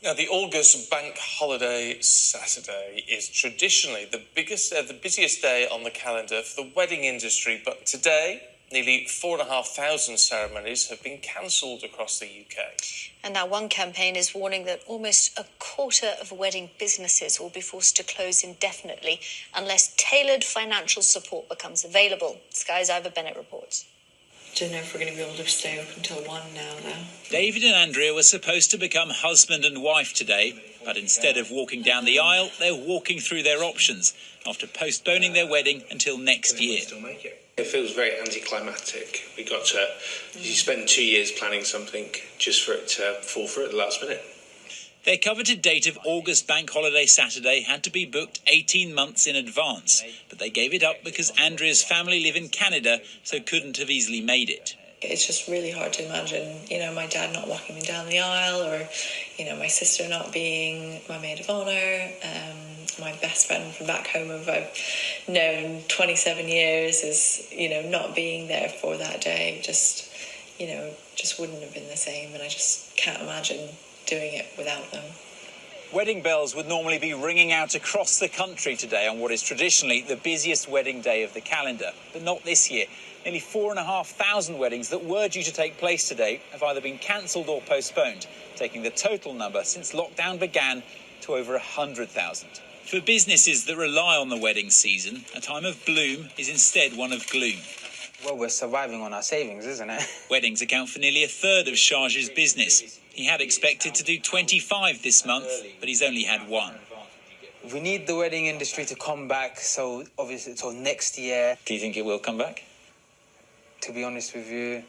Now, the August bank holiday Saturday is traditionally the busiest day on the calendar for the wedding industry, but today, nearly 4,500 ceremonies have been cancelled across the UK. And now one campaign is warning that almost a quarter of wedding businesses will be forced to close indefinitely unless tailored financial support becomes available. Sky's Ivor Bennett reports. Don't know if we're going to be able to stay up until 1 now, though. David and Andrea were supposed to become husband and wife today, but instead of walking down the aisle, they're walking through their options after postponing their wedding until next year. It feels very anticlimactic. You spend 2 years planning something just for it to fall through at the last minute. Their coveted date of August bank holiday Saturday had to be booked 18 months in advance, but they gave it up because Andrea's family live in Canada, so couldn't have easily made it. It's just really hard to imagine, my dad not walking me down the aisle, or, my sister not being my maid of honour. My best friend from back home, who I've known 27 years, is, not being there for that day. Just wouldn't have been the same, and I just can't imagine doing it without them. Wedding bells would normally be ringing out across the country today on what is traditionally the busiest wedding day of the calendar, but not this year. Nearly 4,500 weddings that were due to take place today have either been cancelled or postponed, taking the total number since lockdown began to over 100,000. For businesses that rely on the wedding season, a time of bloom is instead one of gloom. Well, we're surviving on our savings, isn't it? Weddings account for nearly a third of Sharjah's business. He had expected to do 25 this month, but he's only had one. We need the wedding industry to come back, so obviously till next year. Do you think it will come back? To be honest with you,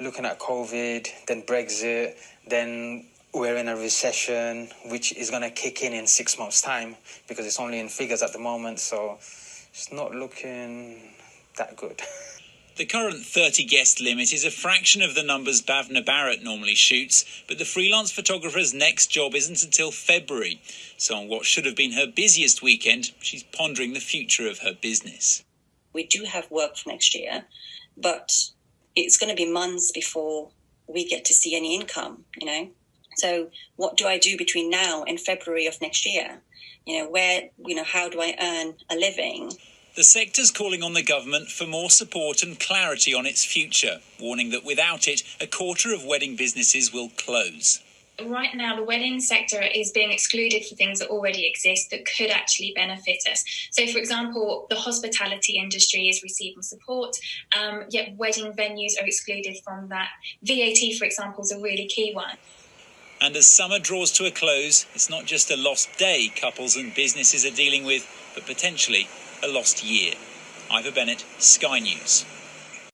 looking at COVID, then Brexit, then we're in a recession, which is going to kick in 6 months' time, because it's only in figures at the moment, so it's not looking that good. The current 30-guest limit is a fraction of the numbers Bhavna Barrett normally shoots, but the freelance photographer's next job isn't until February. So on what should have been her busiest weekend, she's pondering the future of her business. We do have work for next year, but it's going to be months before we get to see any income, So what do I do between now and February of next year? How do I earn a living? The sector's calling on the government for more support and clarity on its future, warning that without it, a quarter of wedding businesses will close. Right now, the wedding sector is being excluded for things that already exist that could actually benefit us. So, for example, the hospitality industry is receiving support, yet wedding venues are excluded from that. VAT, for example, is a really key one. And as summer draws to a close, it's not just a lost day couples and businesses are dealing with, but potentially a lost year. Ivor Bennett, Sky News.